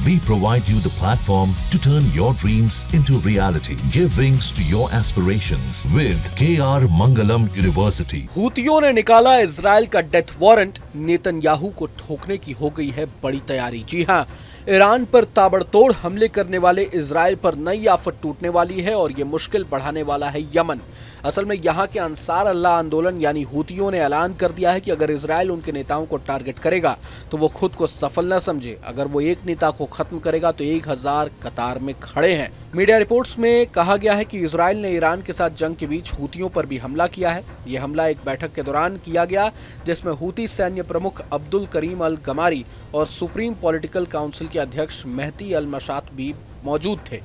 We provide you the platform to turn your dreams into reality. Give wings to your aspirations with KR Mangalam University. हूतियों ने निकाला Israel का death warrant, Netanyahu को ठोकने की हो गई है बड़ी तैयारी। जी हां, ईरान पर ताबड़तोड़ हमले करने वाले इजराइल पर नई आफत टूटने वाली है और ये मुश्किल बढ़ाने वाला है यमन। असल में यहाँ के अंसार अल्लाह आंदोलन यानी हूतियों ने ऐलान कर दिया है कि अगर इजराइल उनके नेताओं को टारगेट करेगा तो वो खुद को सफल न समझे। अगर वो एक नेता को खत्म करेगा तो 1000 कतार में खड़े हैं। मीडिया रिपोर्ट्स में कहा गया है कि इजराइल ने ईरान के साथ जंग के बीच हूतियों पर भी हमला किया है। ये हमला एक बैठक के दौरान किया गया जिसमें हूती सैन्य प्रमुख अब्दुल करीम अल गमारी और सुप्रीम पॉलिटिकल काउंसिल के अध्यक्ष मेहदी अल मशात भी मौजूद थे।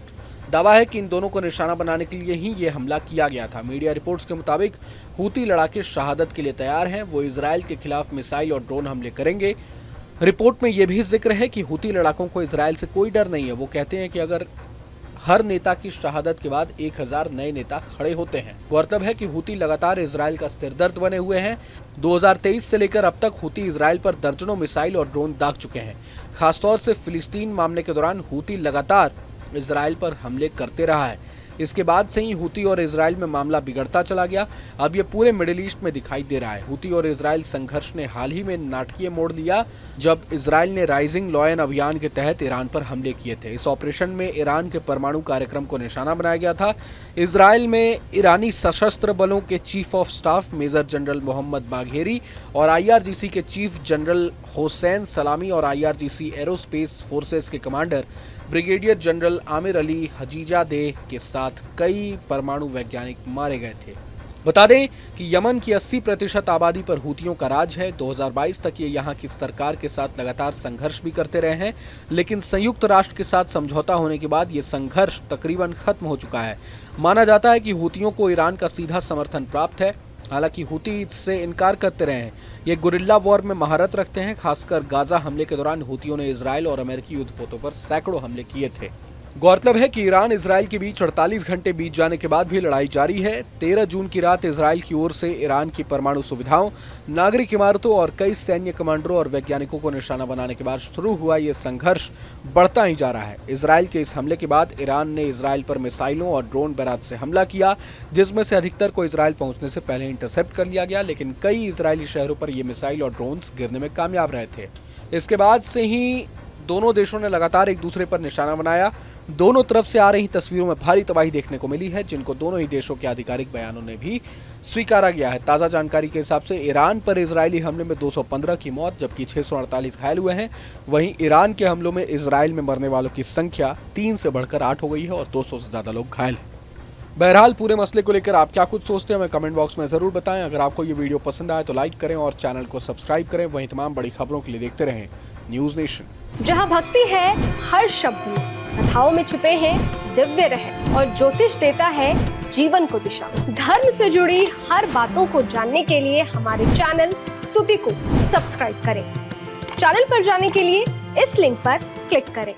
दावा है कि इन दोनों को निशाना बनाने के लिए ही ये हमला किया गया था। मीडिया रिपोर्ट्स के मुताबिक हूती लड़ाके शहादत के लिए तैयार हैं। वो इजराइल के खिलाफ मिसाइल और ड्रोन हमले करेंगे। रिपोर्ट में यह भी जिक्र है कि हूती लड़ाकों को इजराइल से कोई डर नहीं है। वो कहते हैं कि अगर हर नेता की शहादत के बाद 1000 नए नेता खड़े होते हैं। गौरतलब है कि हूती लगातार इजराइल का सिरदर्द बने हुए हैं। 2023 से लेकर अब तक हूती इजराइल पर दर्जनों मिसाइल और ड्रोन दाग चुके हैं। खासतौर से फिलिस्तीन मामले के दौरान हूती लगातार इजराइल पर हमले करते रहा है। इसके बाद से ही हूती और इजराइल में मामला बिगड़ता चला गया। अब ये पूरे मिडिल ईस्ट में दिखाई दे रहा है। हूती और इजराइल संघर्ष ने हाल ही में नाटकीय मोड़ लिया जब इजराइल ने राइजिंग लॉयन अभियान के तहत ईरान पर हमले किए थे। इस ऑपरेशन में ईरान के परमाणु कार्यक्रम को निशाना बनाया गया था। इजराइल में ईरानी सशस्त्र बलों के chief of staff major general Mohammad Bagheri और IRGC के चीफ जनरल हुसैन सलामी और IRGC एरोस्पेस फोर्सेस के commander brigadier general Amir Ali Hajizadeh के साथ कई परमाणु वैज्ञानिक मारे गए थे। बता दें कि यमन की 80% आबादी पर हूतियों का राज है। 2022 तक ये यहाँ की सरकार के साथ लगातार संघर्ष भी करते रहे हैं, लेकिन संयुक्त राष्ट्र के साथ समझौता होने के बाद ये संघर्ष तकरीबन खत्म हो चुका है। माना जाता है कि हूतियों को ईरान का सीधा समर्थन प्राप्त है। हालांकि हूती इससे इनकार करते रहे हैं। ये गुरिल्ला वॉर में महारत रखते हैं। खासकर गाजा हमले के दौरान हूतियों ने इजराइल और अमेरिकी युद्धपोतों पर सैकड़ों हमले किए थे। गौरतलब है कि ईरान इजराइल के बीच 48 घंटे बीत जाने के बाद भी लड़ाई जारी है। 13 जून की रात इजराइल की ओर से ईरान की परमाणु सुविधाओं, नागरिक इमारतों और कई सैन्य कमांडरों और वैज्ञानिकों को निशाना बनाने के बाद शुरू हुआ ये संघर्ष बढ़ता ही जा रहा है। इजराइल के इस हमले के बाद ईरान ने इजराइल पर मिसाइलों और ड्रोन बैराज से हमला किया, जिसमें से अधिकतर को इजराइल पहुंचने से पहले इंटरसेप्ट कर लिया गया, लेकिन कई इजरायली शहरों पर ये मिसाइल और ड्रोन्स गिरने में कामयाब रहे थे। इसके बाद से ही दोनों देशों ने लगातार एक दूसरे पर निशाना बनाया। दोनों तरफ से आ रही तस्वीरों में भारी तबाही देखने को मिली है, जिनको दोनों ही देशों के आधिकारिक बयानों ने भी स्वीकारा गया है। ताज़ा जानकारी के हिसाब से ईरान पर इजरायली हमले में 215 की मौत जबकि 648 घायल हुए हैं। वहीं ईरान के हमलों में इजराइल में मरने वालों की संख्या 3 से बढ़कर 8 हो गई है और 200 से ज्यादा लोग घायल हैं। बहरहाल पूरे मसले को लेकर आप क्या कुछ सोचते हैं हमें कमेंट बॉक्स में जरूर बताएं। अगर आपको ये वीडियो पसंद आए तो लाइक करें और चैनल को सब्सक्राइब करें। वहीं तमाम बड़ी खबरों के लिए देखते रहें न्यूज नेशन। जहां भक्ति है हर शब्द में, कथाओं में छुपे हैं दिव्य रहस्य और ज्योतिष देता है जीवन को दिशा। धर्म से जुड़ी हर बातों को जानने के लिए हमारे चैनल स्तुति को सब्सक्राइब करें। चैनल पर जाने के लिए इस लिंक पर क्लिक करें।